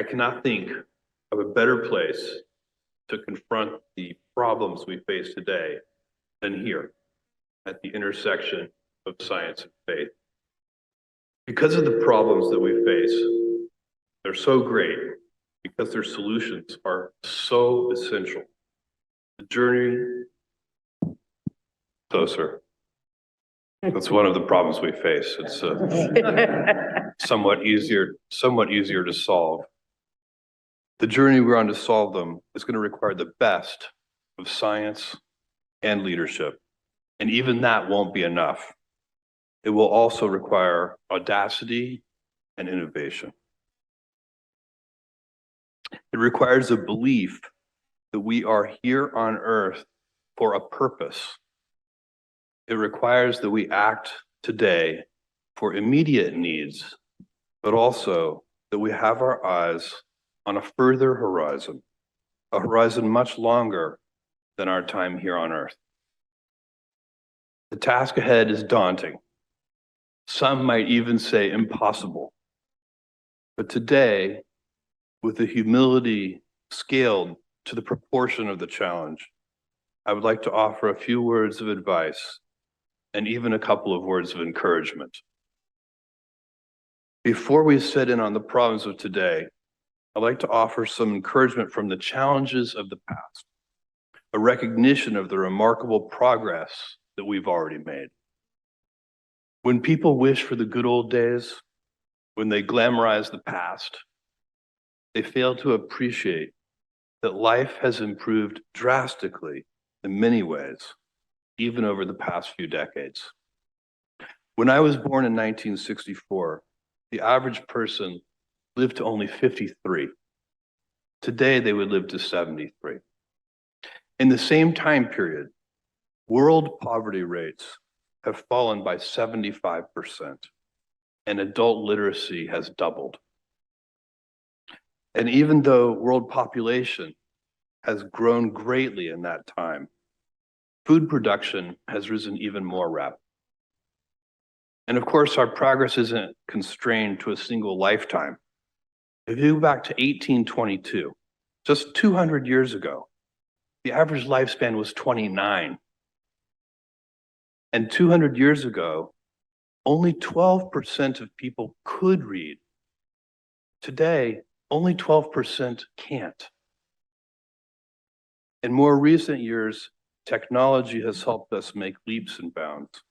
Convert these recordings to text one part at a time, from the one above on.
cannot think of a better place to confront the problems we face today than here at the intersection of science and faith. Because of the problems that we face, they're so great because their solutions are so essential. The journey closer. That's one of the problems we face. It's somewhat easier to solve. The journey we're on to solve them is going to require the best of science and leadership. And even that won't be enough. It will also require audacity and innovation. It requires a belief that we are here on earth for a purpose. It requires that we act today for immediate needs, but also that we have our eyes on a further horizon, a horizon much longer than our time here on earth. The task ahead is daunting. Some might even say impossible. But today, with the humility scaled to the proportion of the challenge, I would like to offer a few words of advice and even a couple of words of encouragement. Before we set in on the problems of today, I'd like to offer some encouragement from the challenges of the past, a recognition of the remarkable progress that we've already made. When people wish for the good old days, when they glamorize the past, they fail to appreciate that life has improved drastically in many ways, even over the past few decades. When I was born in 1964, the average person lived to only 53. Today, they would live to 73. In the same time period, world poverty rates have fallen by 75%, and adult literacy has doubled. And even though world population has grown greatly in that time, food production has risen even more rapidly. And of course, our progress isn't constrained to a single lifetime. If you go back to 1822, just 200 years ago, the average lifespan was 29. And 200 years ago, only 12% of people could read. Today, only 12% can't. In more recent years, technology has helped us make leaps and bounds.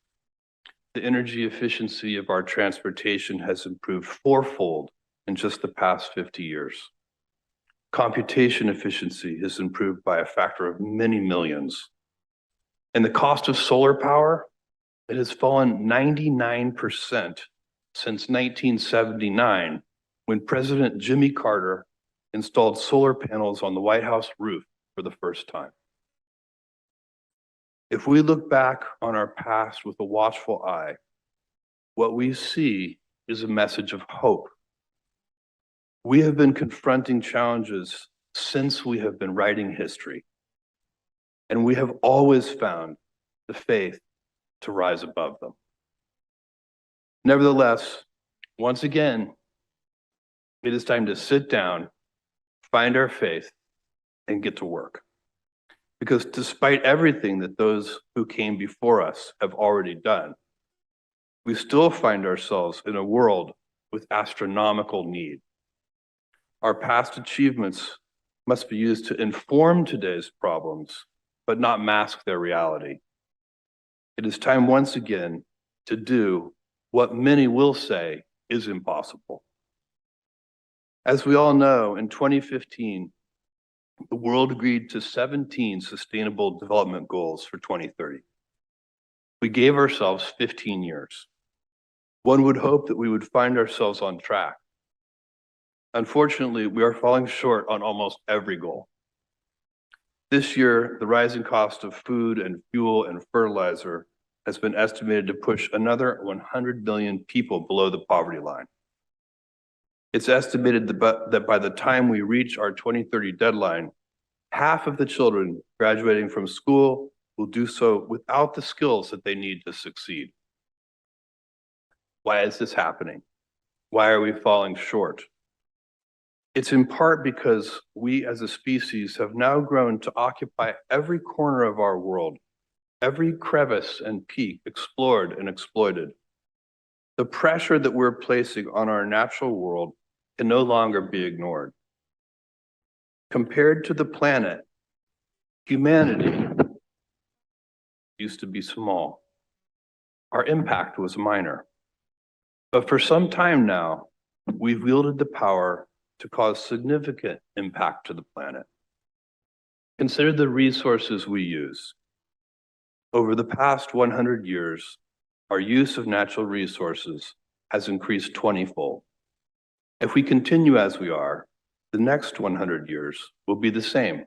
The energy efficiency of our transportation has improved fourfold in just the past 50 years. Computation efficiency has improved by a factor of many millions. And the cost of solar power, it has fallen 99% since 1979, when President Jimmy Carter installed solar panels on the White House roof for the first time. If we look back on our past with a watchful eye, what we see is a message of hope. We have been confronting challenges since we have been writing history, and we have always found the faith to rise above them. Nevertheless, once again, it is time to sit down, find our faith, and get to work. Because despite everything that those who came before us have already done, we still find ourselves in a world with astronomical need. Our past achievements must be used to inform today's problems, but not mask their reality. It is time once again to do what many will say is impossible. As we all know, in 2015, the world agreed to 17 Sustainable Development Goals for 2030. We gave ourselves 15 years. One would hope that we would find ourselves on track. Unfortunately, we are falling short on almost every goal. This year, the rising cost of food and fuel and fertilizer has been estimated to push another 100 million people below the poverty line. It's estimated that by the time we reach our 2030 deadline, half of the children graduating from school will do so without the skills that they need to succeed. Why is this happening? Why are we falling short? It's in part because we as a species have now grown to occupy every corner of our world, every crevice and peak explored and exploited. The pressure that we're placing on our natural world can no longer be ignored. Compared to the planet, humanity used to be small. Our impact was minor. But for some time now, we've wielded the power to cause significant impact to the planet. Consider the resources we use. Over the past 100 years, our use of natural resources has increased 20-fold. If we continue as we are, the next 100 years will be the same,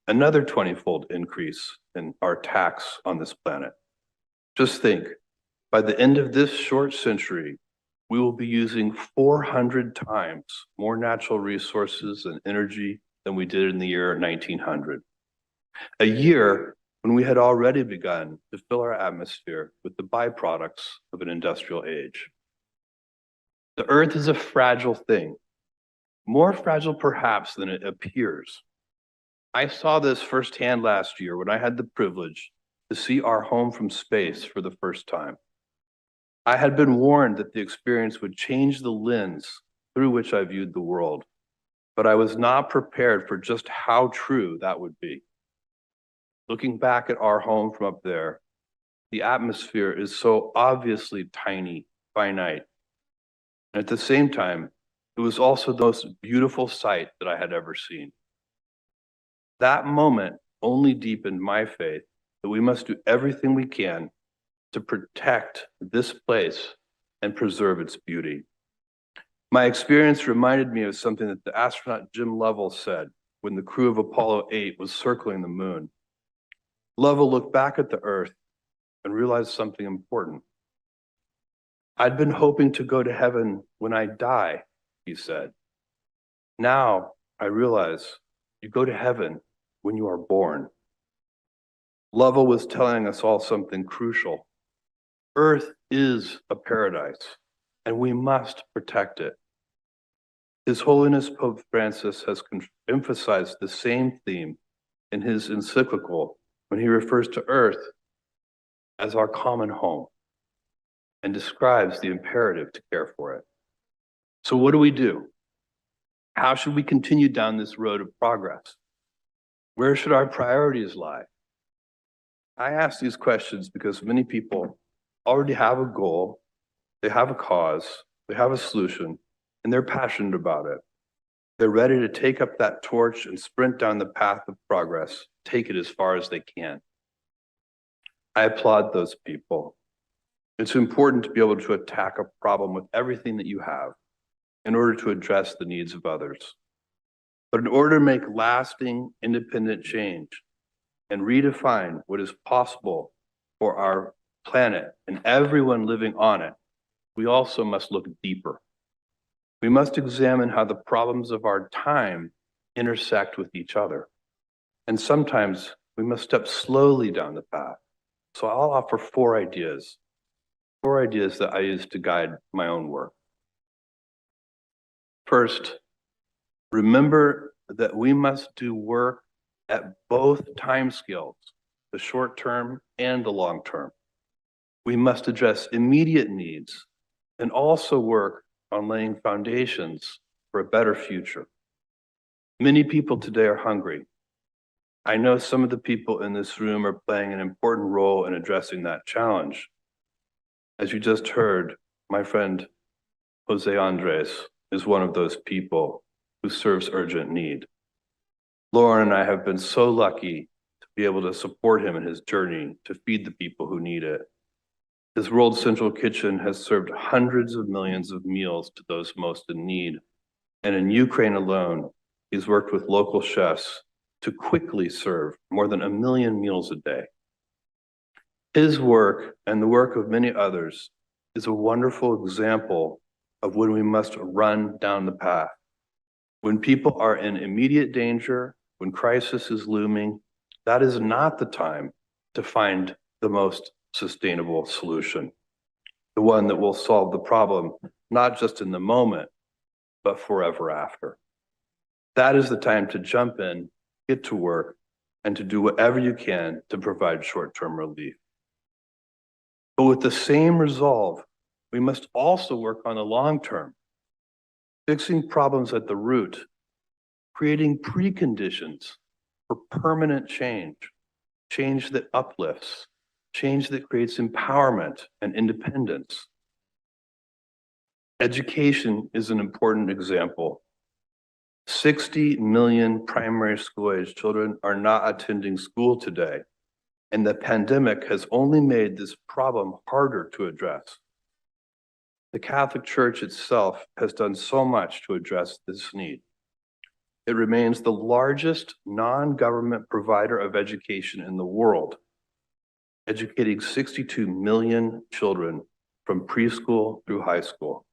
another 20-fold increase in our tax on this planet. Just think, by the end of this short century, we will be using 400 times more natural resources and energy than we did in the year 1900. A year when we had already begun to fill our atmosphere with the byproducts of an industrial age. The earth is a fragile thing, more fragile perhaps than it appears. I saw this firsthand last year when I had the privilege to see our home from space for the first time. I had been warned that the experience would change the lens through which I viewed the world, but I was not prepared for just how true that would be. Looking back at our home from up there, the atmosphere is so obviously tiny, finite. And at the same time, it was also the most beautiful sight that I had ever seen. That moment only deepened my faith that we must do everything we can to protect this place and preserve its beauty. My experience reminded me of something that the astronaut Jim Lovell said when the crew of Apollo 8 was circling the moon. Lovell looked back at the Earth and realized something important. I'd been hoping to go to heaven when I die, he said. Now I realize you go to heaven when you are born. Lovell was telling us all something crucial. Earth is a paradise, and we must protect it. His Holiness Pope Francis has emphasized the same theme in his encyclical when he refers to Earth as our common home and describes the imperative to care for it. So what do we do? How should we continue down this road of progress? Where should our priorities lie? I ask these questions because many people already have a goal, they have a cause, they have a solution, and they're passionate about it. They're ready to take up that torch and sprint down the path of progress, take it as far as they can. I applaud those people. It's important to be able to attack a problem with everything that you have in order to address the needs of others. But in order to make lasting, independent change and redefine what is possible for our planet and everyone living on it, we also must look deeper. We must examine how the problems of our time intersect with each other. And sometimes we must step slowly down the path. So I'll offer four ideas that I use to guide my own work. First, remember that we must do work at both timescales, the short term and the long term. We must address immediate needs and also work on laying foundations for a better future. Many people today are hungry. I know some of the people in this room are playing an important role in addressing that challenge. As you just heard, my friend Jose Andres is one of those people who serves urgent need. Lauren and I have been so lucky to be able to support him in his journey to feed the people who need it. His World Central Kitchen has served hundreds of millions of meals to those most in need. And in Ukraine alone, he's worked with local chefs to quickly serve more than 1 million meals a day. His work and the work of many others is a wonderful example of when we must run down the path. When people are in immediate danger, when crisis is looming, that is not the time to find the most sustainable solution, the one that will solve the problem, not just in the moment, but forever after. That is the time to jump in, get to work, and to do whatever you can to provide short-term relief. But with the same resolve, we must also work on the long term, fixing problems at the root, creating preconditions for permanent change, change that uplifts, change that creates empowerment and independence. Education is an important example. 60 million primary school-age children are not attending school today, and the pandemic has only made this problem harder to address. The Catholic Church itself has done so much to address this need. It remains the largest non-government provider of education in the world, educating 62 million children from preschool through high school.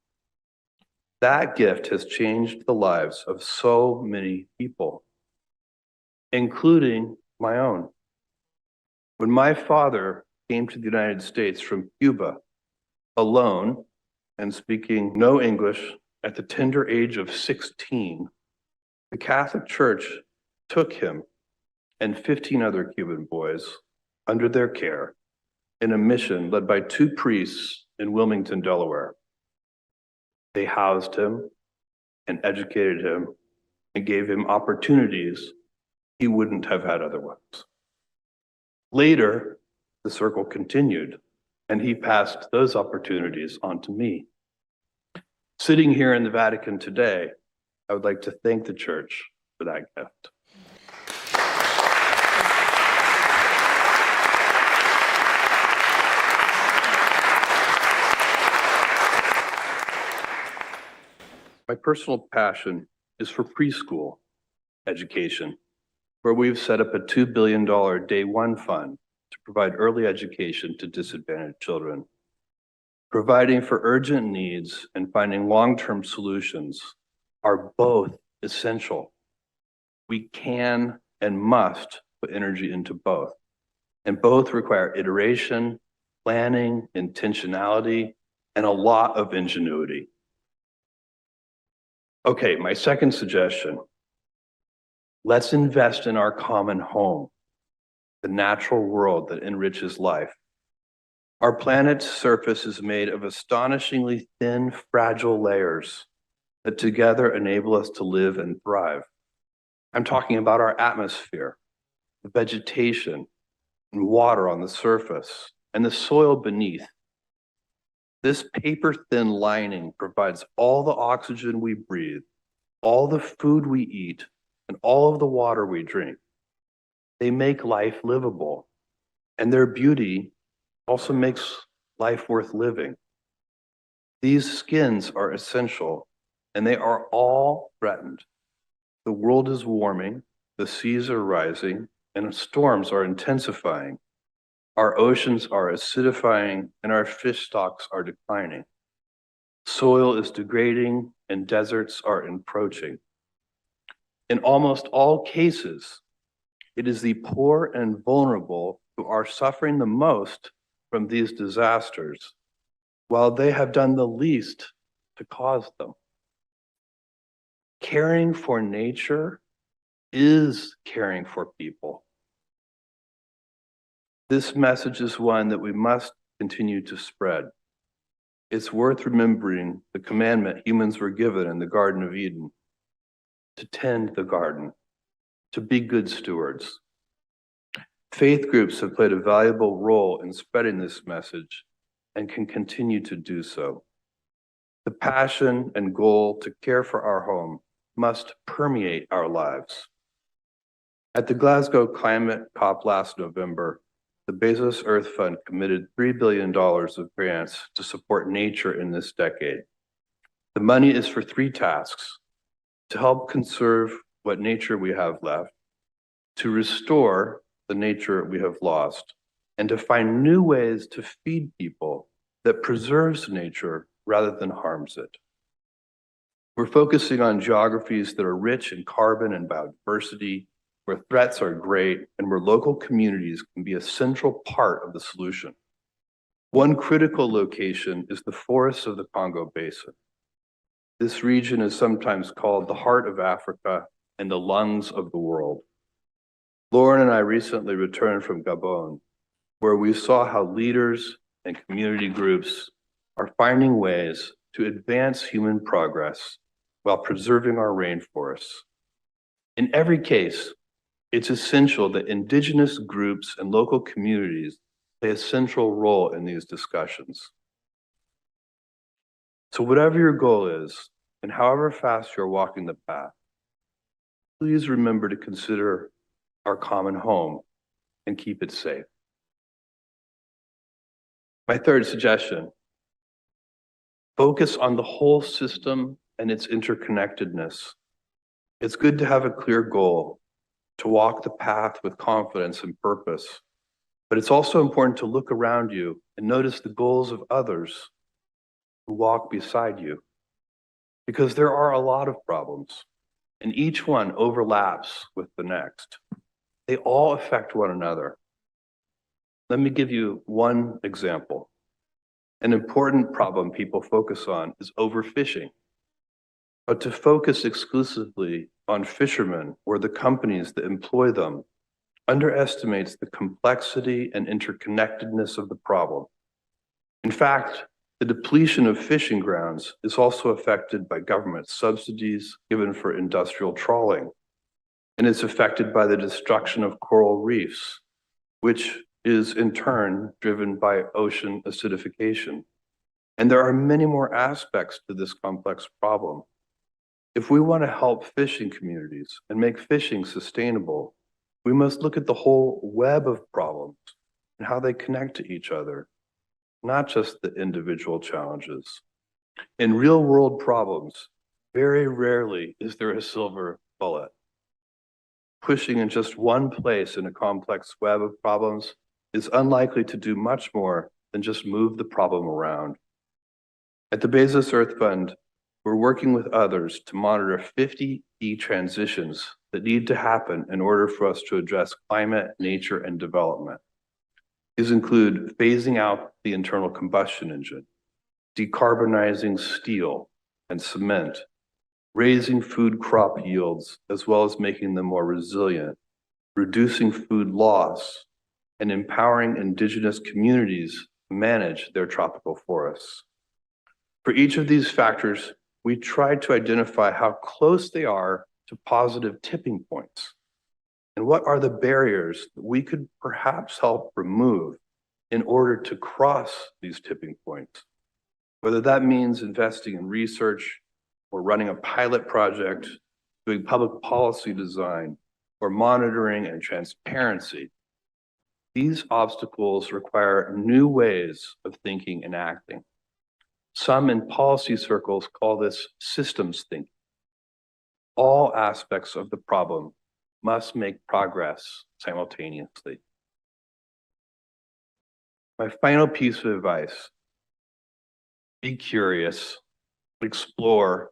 That gift has changed the lives of so many people, including my own. When my father came to the United States from Cuba, alone and speaking no English at the tender age of 16, the Catholic Church took him and 15 other Cuban boys under their care in a mission led by 2 priests in Wilmington, Delaware. They housed him and educated him and gave him opportunities he wouldn't have had otherwise. Later, the circle continued, and he passed those opportunities on to me. Sitting here in the Vatican today, I would like to thank the Church for that gift. My personal passion is for preschool education, where we've set up a $2 billion Day One fund to provide early education to disadvantaged children. Providing for urgent needs and finding long-term solutions are both essential. We can and must put energy into both, and both require iteration, planning, intentionality, and a lot of ingenuity. Okay, my second suggestion. Let's invest in our common home, the natural world that enriches life. Our planet's surface is made of astonishingly thin, fragile layers that together enable us to live and thrive. I'm talking about our atmosphere, the vegetation and water on the surface, and the soil beneath. This paper-thin lining provides all the oxygen we breathe, all the food we eat, and all of the water we drink. They make life livable, and their beauty also makes life worth living. These skins are essential, and they are all threatened. The world is warming, the seas are rising, and storms are intensifying. Our oceans are acidifying, and our fish stocks are declining. Soil is degrading, and deserts are encroaching. In almost all cases, it is the poor and vulnerable who are suffering the most from these disasters, while they have done the least to cause them. Caring for nature is caring for people. This message is one that we must continue to spread. It's worth remembering the commandment humans were given in the Garden of Eden: to tend the garden, to be good stewards. Faith groups have played a valuable role in spreading this message and can continue to do so. The passion and goal to care for our home must permeate our lives. At the Glasgow Climate COP last November, the Bezos Earth Fund committed $3 billion of grants to support nature in this decade. The money is for 3 tasks: to help conserve what nature we have left, to restore the nature we have lost, and to find new ways to feed people that preserves nature rather than harms it. We're focusing on geographies that are rich in carbon and biodiversity, where threats are great, and where local communities can be a central part of the solution. One critical location is the forests of the Congo Basin. This region is sometimes called the heart of Africa and the lungs of the world. Lauren and I recently returned from Gabon, where we saw how leaders and community groups are finding ways to advance human progress while preserving our rainforests. In every case, it's essential that indigenous groups and local communities play a central role in these discussions. So whatever your goal is, and however fast you're walking the path, please remember to consider our common home and keep it safe. My third suggestion, focus on the whole system and its interconnectedness. It's good to have a clear goal, to walk the path with confidence and purpose, but it's also important to look around you and notice the goals of others who walk beside you, because there are a lot of problems, and each one overlaps with the next. They all affect one another. Let me give you one example. An important problem people focus on is overfishing. But to focus exclusively on fishermen or the companies that employ them underestimates the complexity and interconnectedness of the problem. In fact, the depletion of fishing grounds is also affected by government subsidies given for industrial trawling, and it's affected by the destruction of coral reefs, which is in turn driven by ocean acidification. And there are many more aspects to this complex problem. If we want to help fishing communities and make fishing sustainable, we must look at the whole web of problems and how they connect to each other, not just the individual challenges. In real-world problems, very rarely is there a silver bullet. Pushing in just one place in a complex web of problems is unlikely to do much more than just move the problem around. At the Bezos Earth Fund, we're working with others to monitor 50 key transitions that need to happen in order for us to address climate, nature, and development. These include phasing out the internal combustion engine, decarbonizing steel and cement, raising food crop yields, as well as making them more resilient, reducing food loss, and empowering indigenous communities to manage their tropical forests. For each of these factors, we tried to identify how close they are to positive tipping points, and what are the barriers that we could perhaps help remove in order to cross these tipping points, whether that means investing in research or running a pilot project, doing public policy design, or monitoring and transparency. These obstacles require new ways of thinking and acting. Some in policy circles call this systems thinking. All aspects of the problem must make progress simultaneously. My final piece of advice: be curious, explore,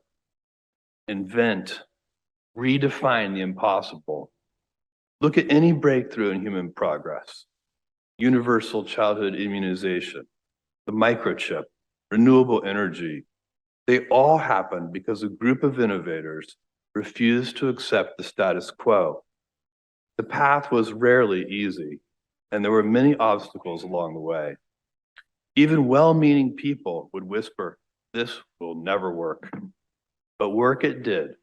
invent, redefine the impossible. Look at any breakthrough in human progress: universal childhood immunization, the microchip, renewable energy. They all happened because a group of innovators refused to accept the status quo. The path was rarely easy, and there were many obstacles along the way. Even well-meaning people would whisper, "This will never work." But work it did.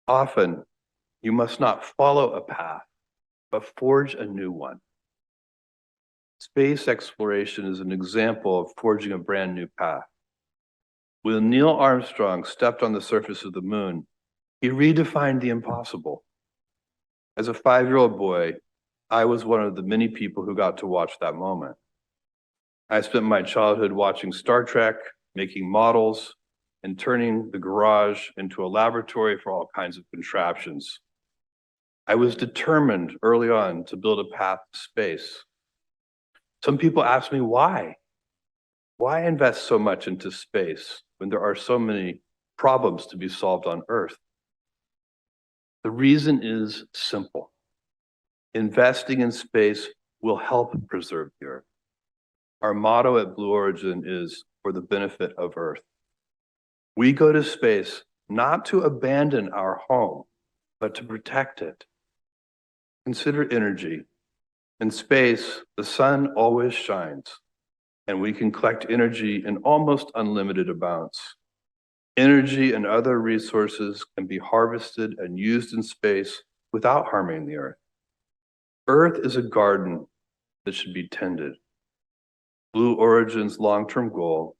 Often, you must not follow a path, but forge a new one. Space exploration is an example of forging a brand new path. When Neil Armstrong stepped on the surface of the moon, he redefined the impossible. As a 5-year-old boy, I was one of the many people who got to watch that moment. I spent my childhood watching Star Trek, making models, and turning the garage into a laboratory for all kinds of contraptions. I was determined early on to build a path to space. Some people ask me why. Why invest so much into space when there are so many problems to be solved on Earth? The reason is simple. Investing in space will help preserve the Earth. Our motto at Blue Origin is "for the benefit of Earth." We go to space not to abandon our home, but to protect it. Consider energy. In space, the sun always shines, and we can collect energy in almost unlimited amounts. Energy and other resources can be harvested and used in space without harming the Earth. Earth is a garden that should be tended. Blue Origin's long-term goal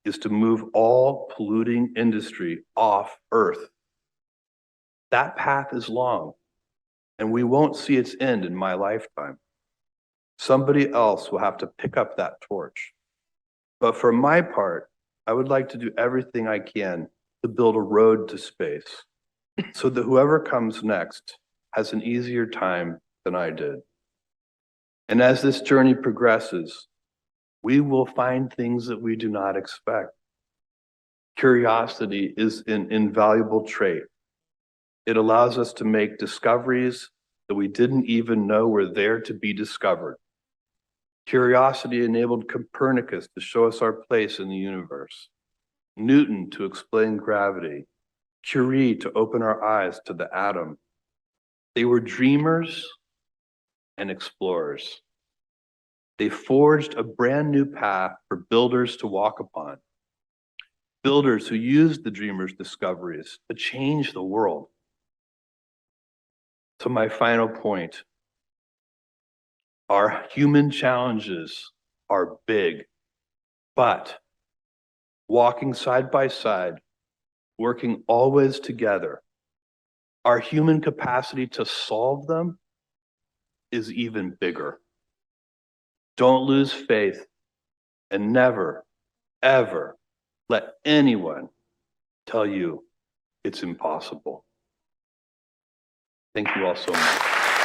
is to move all polluting industry off Earth. That path is long, and we won't see its end in my lifetime. Somebody else will have to pick up that torch. But for my part, I would like to do everything I can to build a road to space so that whoever comes next has an easier time than I did. And as this journey progresses, we will find things that we do not expect. Curiosity is an invaluable trait. It allows us to make discoveries that we didn't even know were there to be discovered. Curiosity enabled Copernicus to show us our place in the universe, Newton to explain gravity, Curie to open our eyes to the atom. They were dreamers and explorers. They forged a brand new path for builders to walk upon. Builders who used the dreamers' discoveries to change the world. So my final point, our human challenges are big, but walking side by side, working always together, our human capacity to solve them is even bigger. Don't lose faith and never, ever let anyone tell you it's impossible. Thank you all so much.